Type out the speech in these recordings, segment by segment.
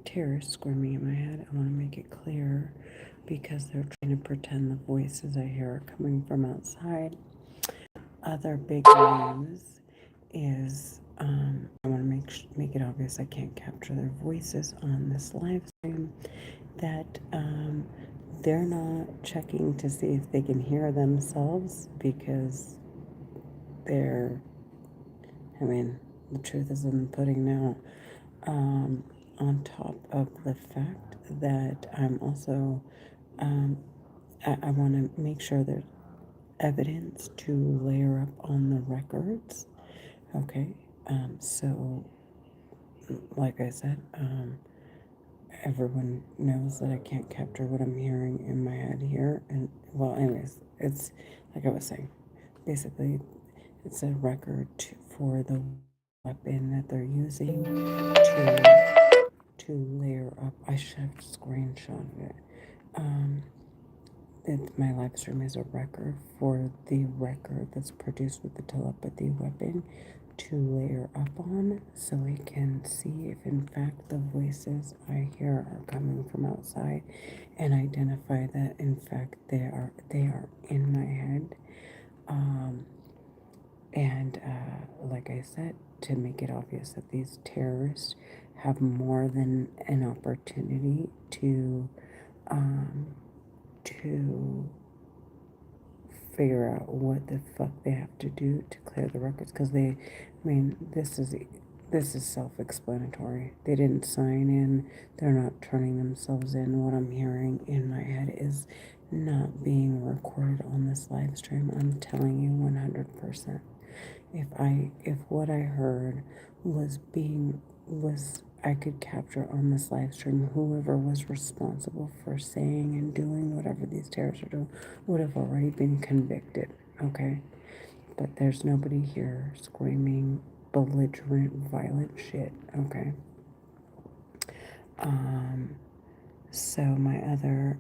terrorists screaming in my head. I want to make it clear because they're trying to pretend the voices I hear are coming from outside. Other big news is I want to make it obvious I can't capture their voices on this live stream. That they're not checking to see if they can hear themselves because they're. I mean, the truth is in the pudding now. On top of the fact that I'm also, I want to make sure there's evidence to layer up on the records. Okay. So, like I said, everyone knows that I can't capture what I'm hearing in my head here. And, well, anyways, it's like I was saying, basically, it's a record for the weapon that they're using to layer up. I should have screenshot it. Um, my live stream is a record for the record that's produced with the telepathy weapon to layer up on so we can see if in fact the voices I hear are coming from outside and identify that in fact they are in my head. And like I said, to make it obvious that these terrorists have more than an opportunity um, to figure out what the fuck they have to do to clear the records. Because I mean, this is self-explanatory. They didn't sign in. They're not turning themselves in. What I'm hearing in my head is not being recorded on this live stream. I'm telling you 100%. If what I heard was I could capture on this live stream, whoever was responsible for saying and doing whatever these terrorists are doing would have already been convicted. Okay, but there's nobody here screaming belligerent, violent shit. Okay. Um. So my other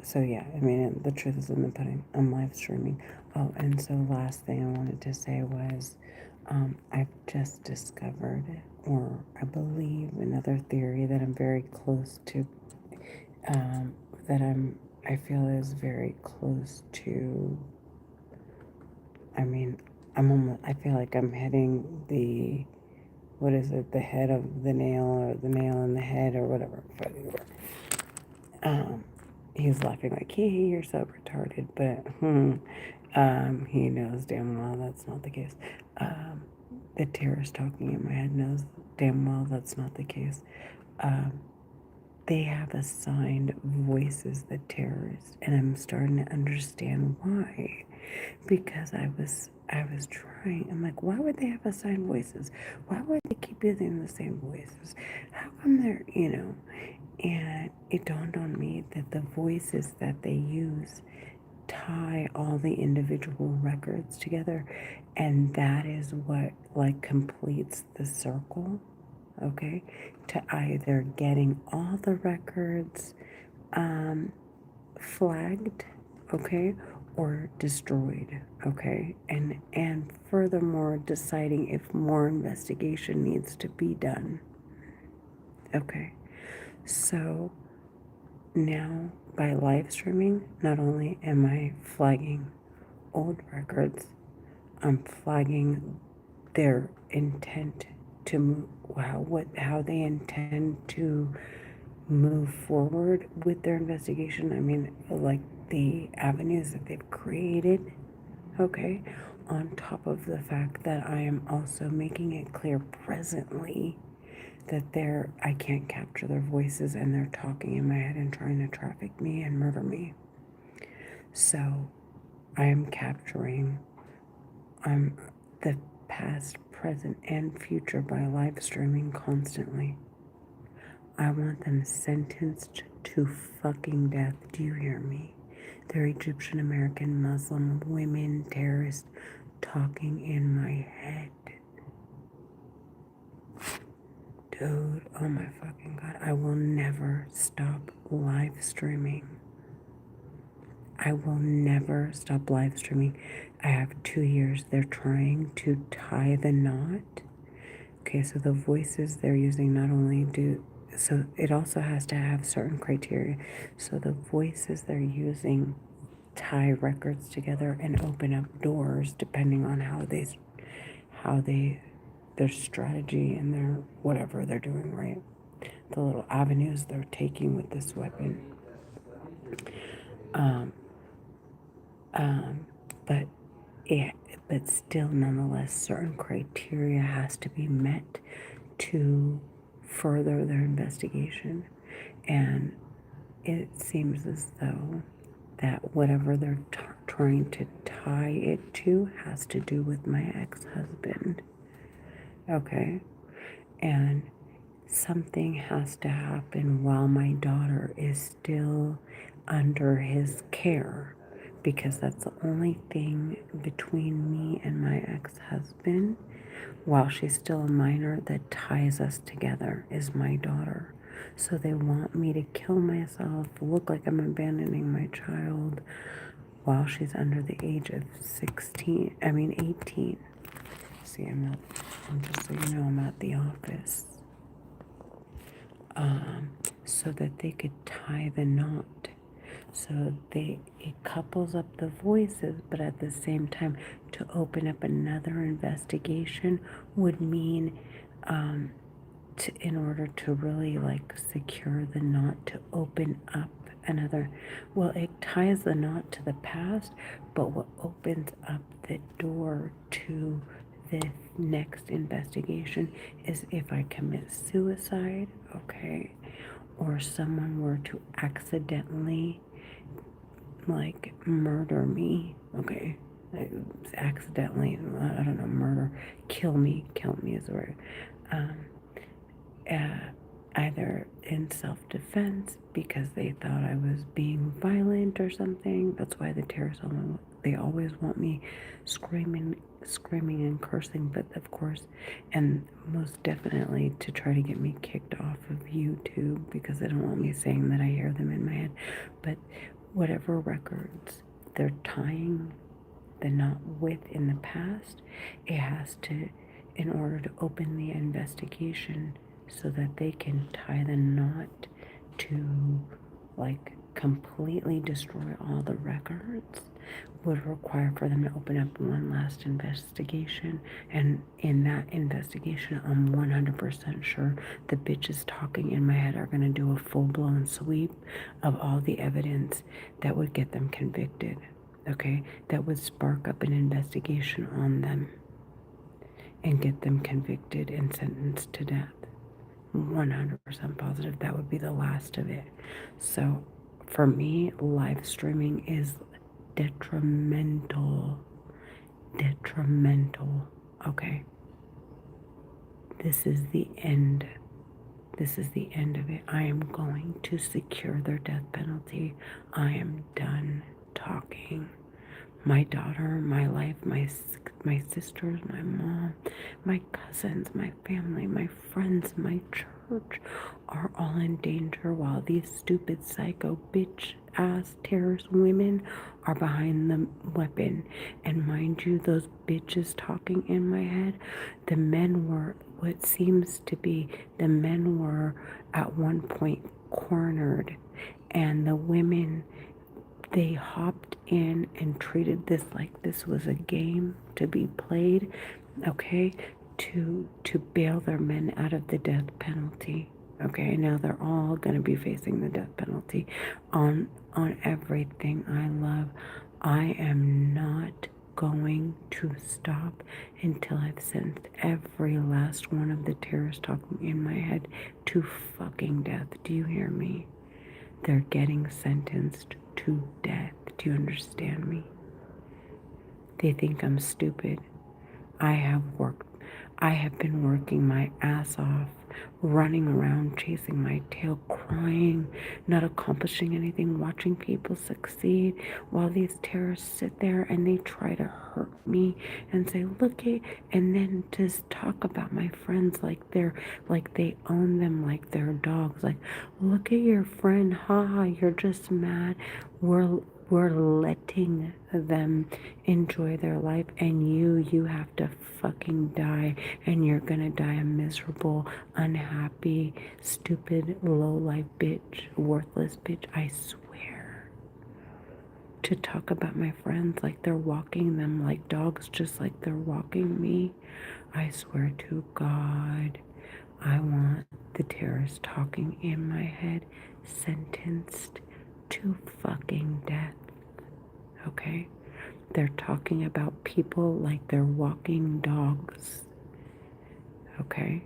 so yeah, I mean, the truth is in the pudding. I'm live streaming. Oh, and so last thing I wanted to say was, I've just discovered, or I believe, another theory that I'm very close to, um, that I feel is very close to. I mean, I feel like I'm hitting the, what is it, the head of the nail, or the nail in the head, or whatever. Um, he's laughing like, hey, you're so retarded, but he knows damn well that's not the case. The terrorist talking in my head knows damn well that's not the case. Um, they have assigned voices, the terrorists, and I'm starting to understand why. Because I was trying. I'm like, why would they have assigned voices? Why would they keep using the same voices? How come they're. And it dawned on me that the voices that they use tie all the individual records together, and that is what like completes the circle, okay? To either getting all the records flagged, okay, or destroyed, okay? And furthermore deciding if more investigation needs to be done. Okay. So now, by live streaming, not only am I flagging old records, I'm flagging their intent to move, how they intend to move forward with their investigation. I mean, like the avenues that they've created, okay, on top of the fact that I am also making it clear presently that I can't capture their voices and they're talking in my head and trying to traffic me and murder me. So I am capturing the past, present, and future by live streaming constantly. I want them sentenced to fucking death. Do you hear me? They're Egyptian American Muslim women terrorists talking in my head. Dude, oh my fucking god, I will never stop live streaming. I will never stop live streaming. I have 2 years. They're trying to tie the knot. Okay, so the voices they're using not only do, so it also has to have certain criteria. So the voices they're using tie records together and open up doors depending on how they, their strategy and their whatever they're doing, right? The little avenues they're taking with this weapon. Um, um, but it, but still, nonetheless, certain criteria has to be met to further their investigation. And it seems as though that whatever they're trying to tie it to has to do with my ex-husband. Okay. And something has to happen while my daughter is still under his care, because that's the only thing between me and my ex-husband while she's still a minor that ties us together is my daughter. So they want me to kill myself, look like I'm abandoning my child while she's under the age of 18. See, I'm just so you know, I'm at the office. So that they could tie the knot. So it couples up the voices, but at the same time, to open up another investigation would mean, in order to really like secure the knot, to open up another, well, it ties the knot to the past, but what opens up the door to the next investigation is if I commit suicide, okay, or someone were to accidentally like murder me, okay, like, accidentally, I don't know, murder, kill me is the word, um, either in self-defense because they thought I was being violent or something. That's why the terrorists, they always want me screaming and cursing, but of course, and most definitely to try to get me kicked off of YouTube because they don't want me saying that I hear them in my head. But whatever records they're tying the knot with in the past, it has to, in order to open the investigation so that they can tie the knot to like completely destroy all the records, would require for them to open up one last investigation. And in that investigation, I'm 100% sure the bitches talking in my head are going to do a full-blown sweep of all the evidence that would get them convicted, okay, that would spark up an investigation on them and get them convicted and sentenced to death. 100% positive that would be the last of it. So for me, live streaming is detrimental. Okay. This is the end. This is the end of it. I am going to secure their death penalty. I am done talking. My daughter, my life, my sisters, my mom, my cousins, my family, my friends, my church are all in danger while these stupid psycho bitch ass terrorist women are behind the weapon. And mind you, those bitches talking in my head, the men were, what seems to be, the men were at one point cornered, and the women, they hopped in and treated this like this was a game to be played, okay, to bail their men out of the death penalty. Okay, now they're all going to be facing the death penalty on everything I love. I am not going to stop until I've sent every last one of the terrorists talking in my head to fucking death. Do you hear me? They're getting sentenced to death. Do you understand me? They think I'm stupid. I have been working my ass off, running around, chasing my tail, crying, not accomplishing anything, watching people succeed while these terrorists sit there and they try to hurt me and say, look at, and then just talk about my friends like they own them like they're dogs. Like, look at your friend, haha, you're just mad. We're We're letting them enjoy their life, and you have to fucking die, and you're gonna die a miserable, unhappy, stupid, low-life bitch, worthless bitch, I swear. To talk about my friends like they're walking them like dogs, just like they're walking me, I swear to God, I want the terrorist talking in my head sentenced to fucking death. Okay? They're talking about people like they're walking dogs. Okay?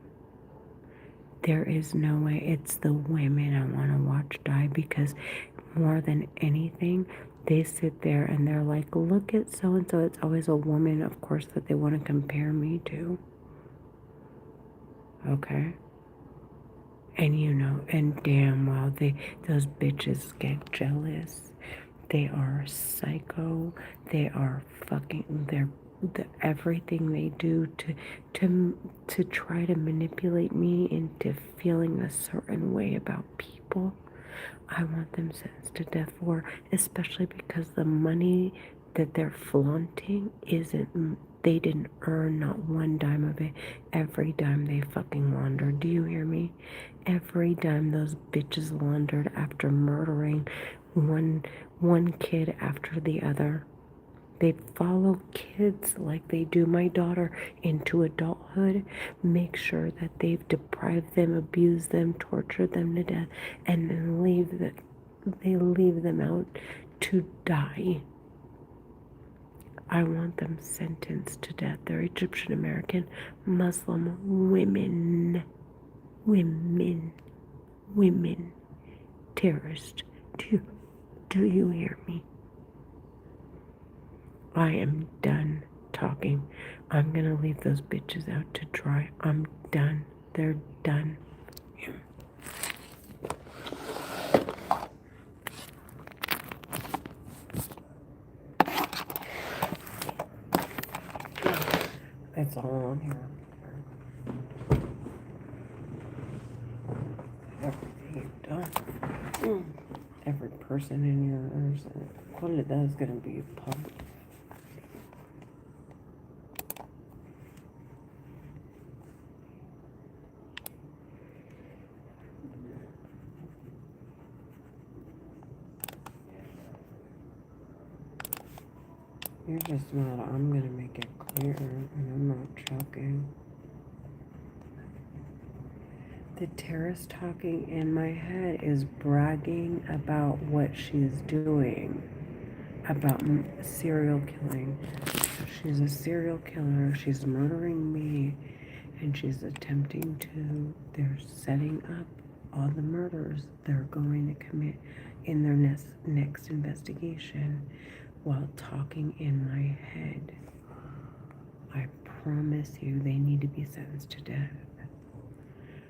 There is no way. It's the women I want to watch die, because more than anything, they sit there and they're like, look at so and so. It's always a woman, of course, that they want to compare me to. Okay? And and damn well those bitches get jealous. They are psycho. They are fucking. Everything they do to try to manipulate me into feeling a certain way about people. I want them sentenced to death for, especially because the money that they're flaunting isn't. They didn't earn not one dime of it. Every dime they fucking laundered. Do you hear me? Every dime those bitches laundered after murdering one kid after the other. They follow kids like they do my daughter into adulthood, make sure that they've deprived them, abused them, tortured them to death, and then they leave them out to die. I want them sentenced to death. They're Egyptian American Muslim women. Women. Terrorist. Do you hear me? I am done talking. I'm gonna leave those bitches out to dry. I'm done. They're done. That's all on here. Everything you've done. Every person in yours. What it does is gonna be public. You're just not. I'm gonna make it clear, and I'm not joking. The terrorist talking in my head is bragging about what she's doing, about serial killing. She's a serial killer. She's murdering me, and she's attempting to. They're setting up all the murders they're going to commit in their next investigation while talking in my head. I promise you, they need to be sentenced to death.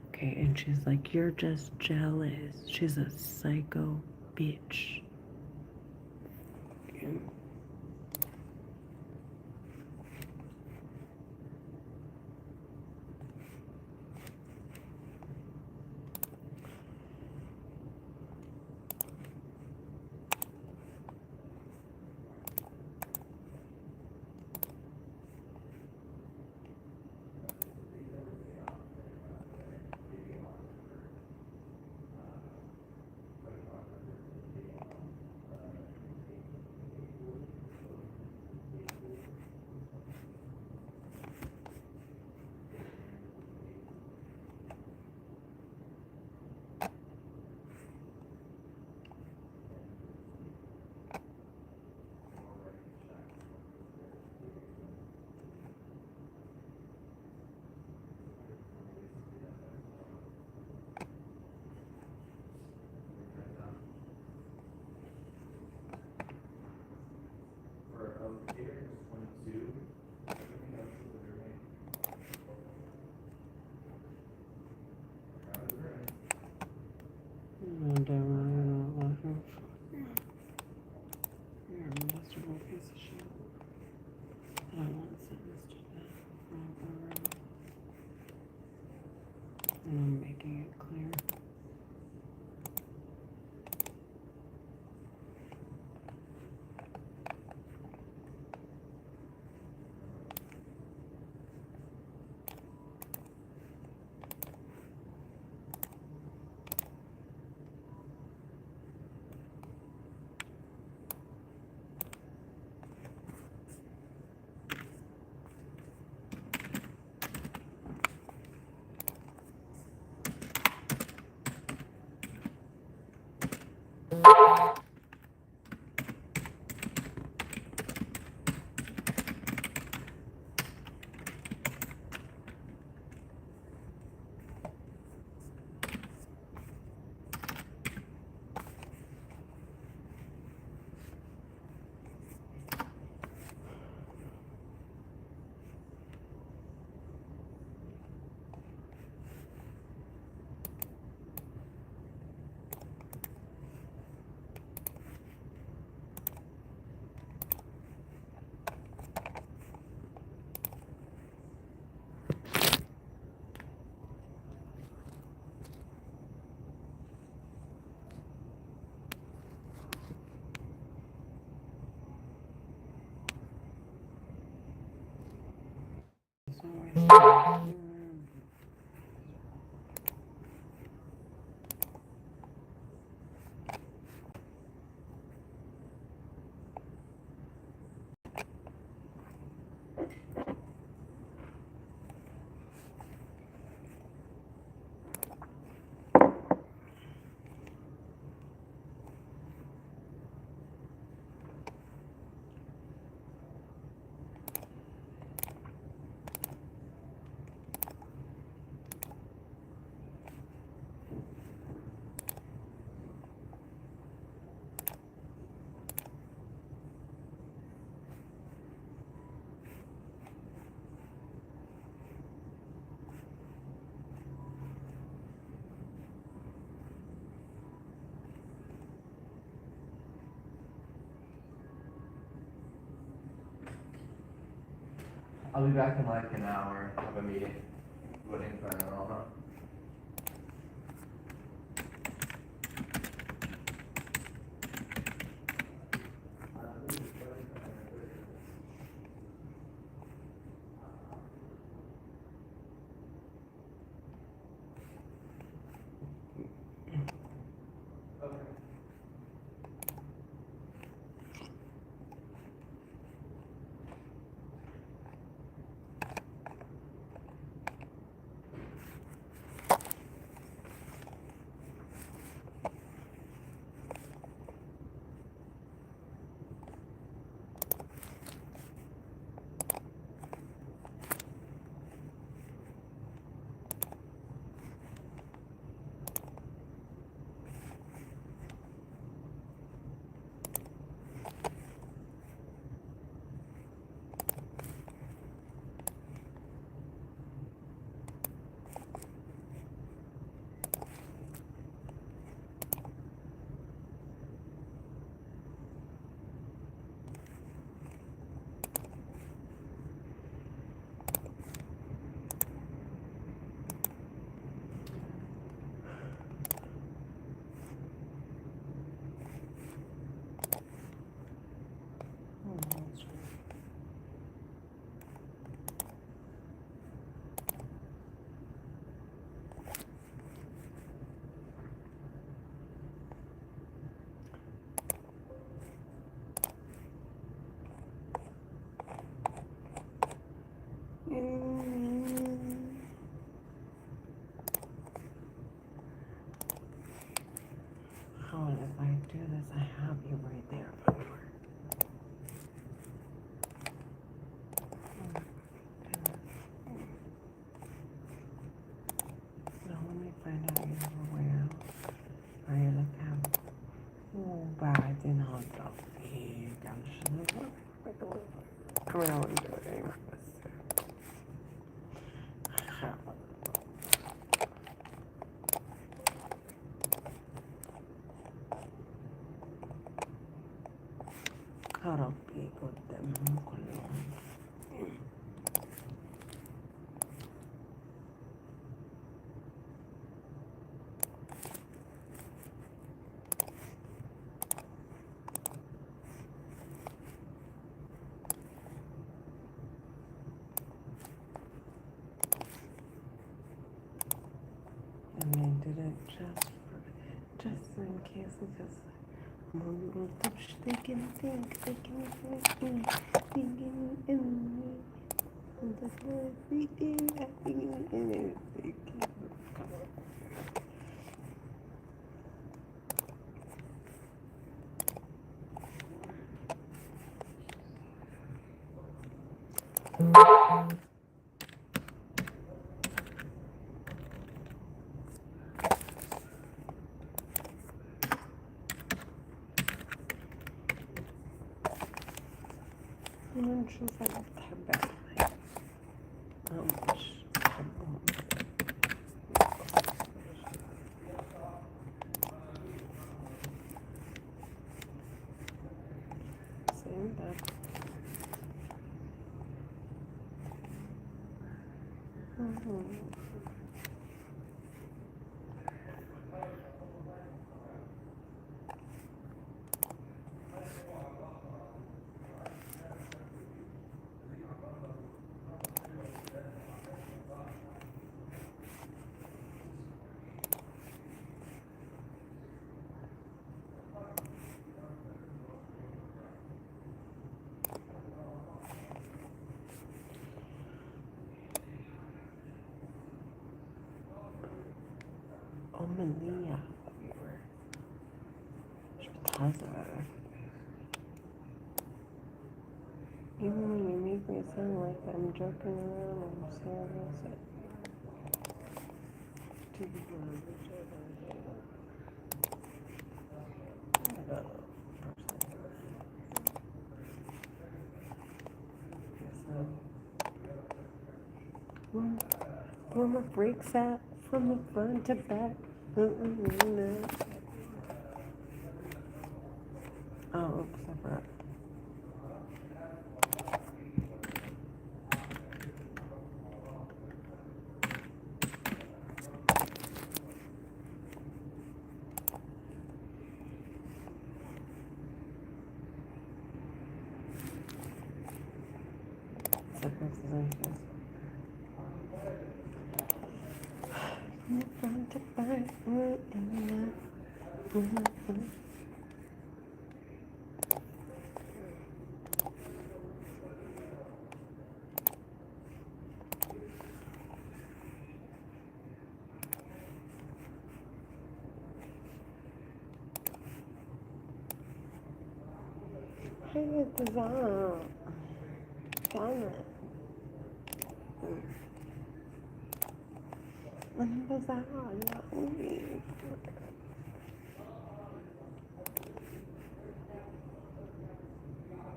Okay, and she's like, you're just jealous. She's a psycho bitch. And you're a miserable piece of shit. I want sentenced to death forever. And I'm making it clear. I'll be back in like an hour. I have a meeting. Waiting for an hour. How if I do this, I have you right there. Now let me find out you have a way out. Are you looking? Oh, بعدين هقطع فيك علشان كمان أقول لك بس هربي قدامهم كلهم. And they did it just in case, because more touch, they can think, they can think, thinking in me. And that's why freaking acting in everything. ونشوف أنا بتحبها مش بحبهم. Same that. Omalia viewer. Positive. Even when you make me sound like I'm joking around, I'm serious. Mama breaks that from the front to back. Oh, oops, I forgot. From the front to back. Hey, it's on. Damn it. When was that?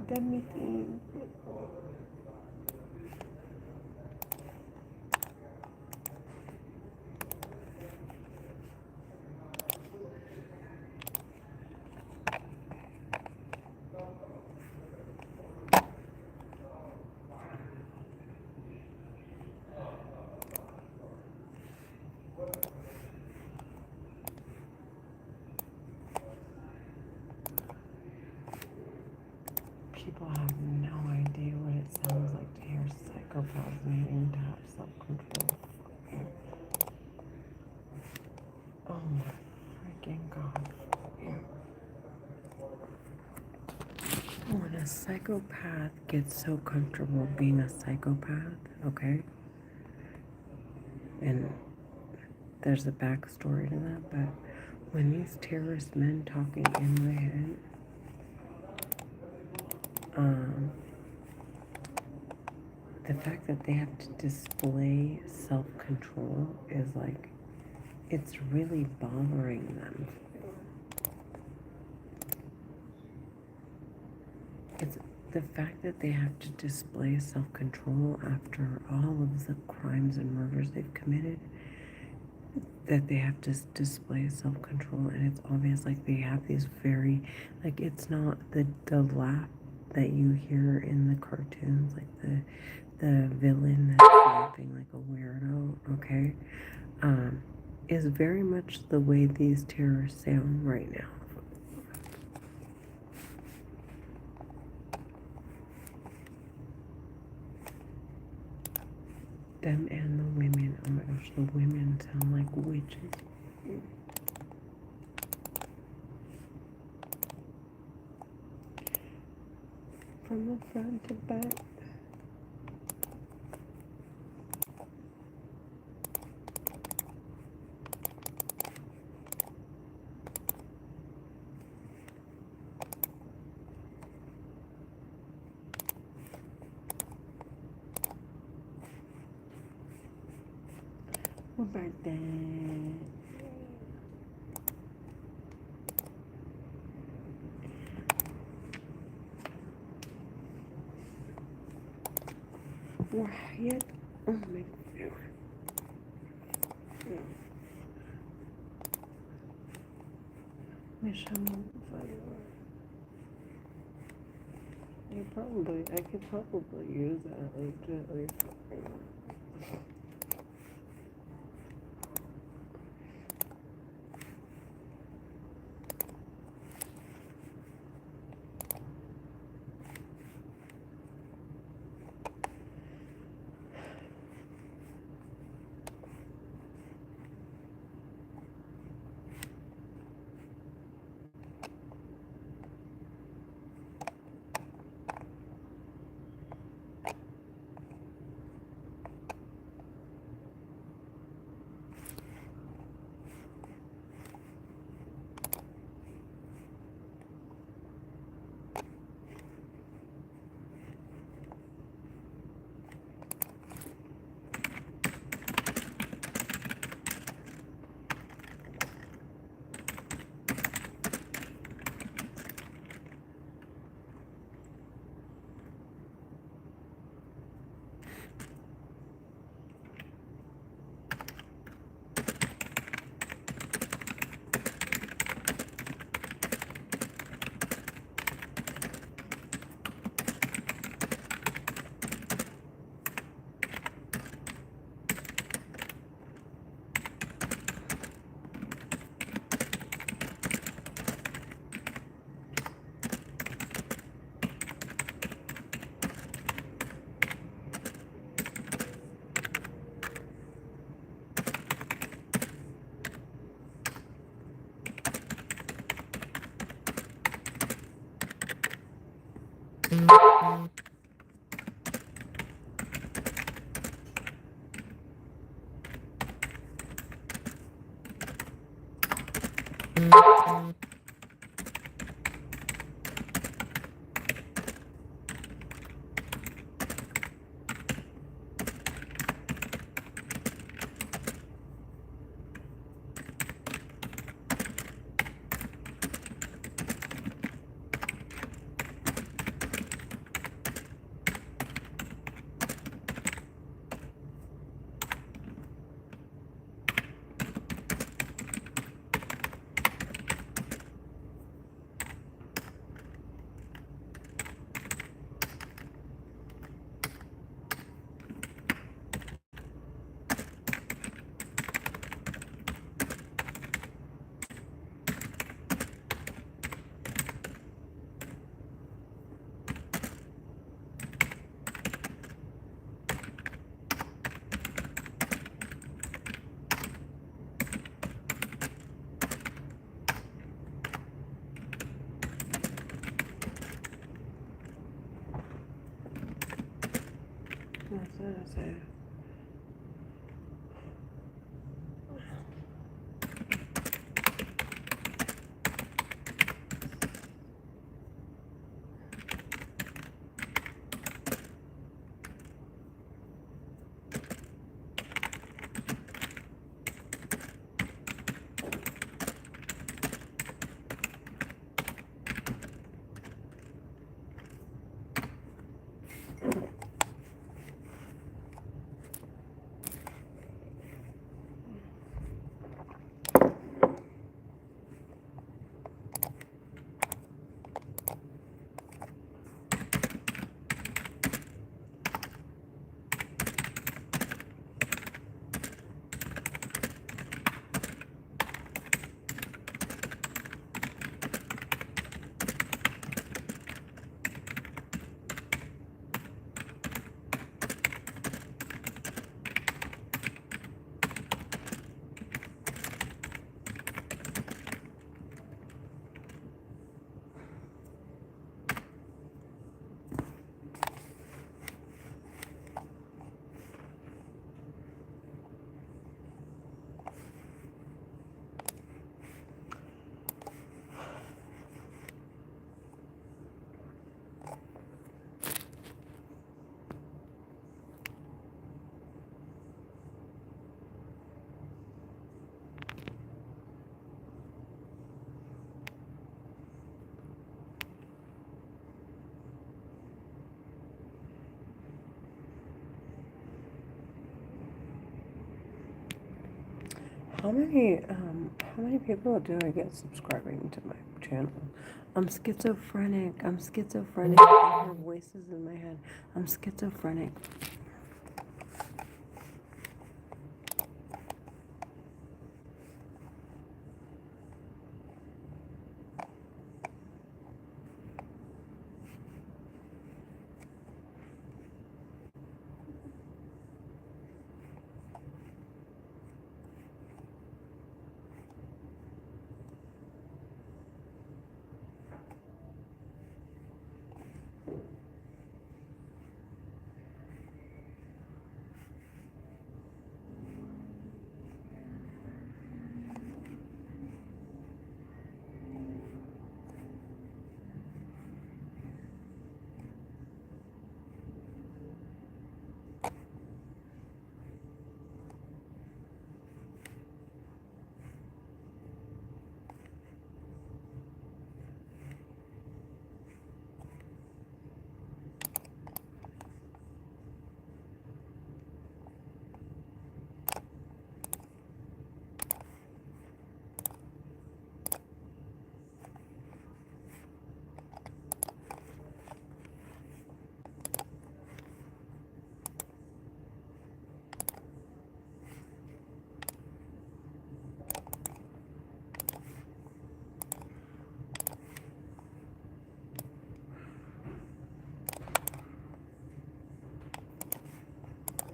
That meeting. People have no idea what it sounds like to hear psychopaths needing to have self-control. Oh my freaking God. When a psychopath gets so comfortable being a psychopath, okay? And there's a backstory to that, but when these terrorist men talking in my head, the fact that they have to display self-control is like, it's really bothering them. It's the fact that they have to display self-control after all of the crimes and murders they've committed, that they have to display self-control, and it's obvious, like they have these very, like it's not the laugh that you hear in the cartoons, like the villain that's laughing like a weirdo, okay, is very much the way these terrorists sound right now. Them and the women, oh my gosh, the women sound like witches. From the front to back. What about that? Wyatt, oh my God. Wish I'm on fire. I could probably use that like gently. That's it. How many people do I get subscribing to my channel? I'm schizophrenic. I hear voices in my head. I'm schizophrenic.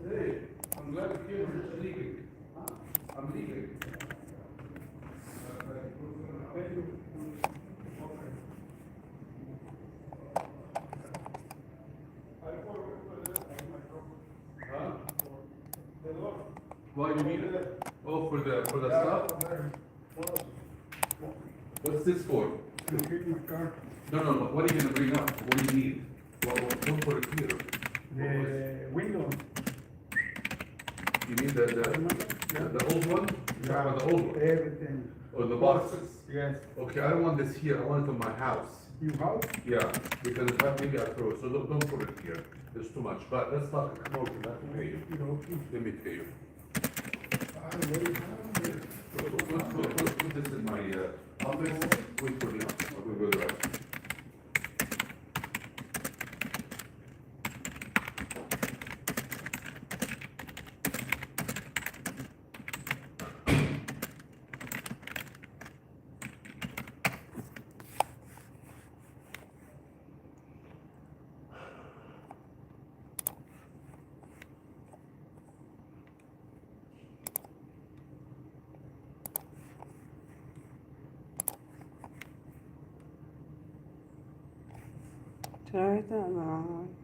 Hey, I'm glad to hear you're leaving. I'm leaving. Thank you. Okay. Why you need it? Oh, for the stuff? What's this for? No, what are you gonna bring up? What do you need? What for it here? The window. You mean the old one? Yeah. Or the old one? Everything. Or the boxes? Yes. Okay, I don't want this here, I want it on my house. Your house? Yeah, because if I, maybe I throw it, so don't put it here, there's too much, but let's talk a commotion, let me pay you, let me pay you. Put this in my, office, wait for the office, I'll go with the rest. Did I write that in the wrong one?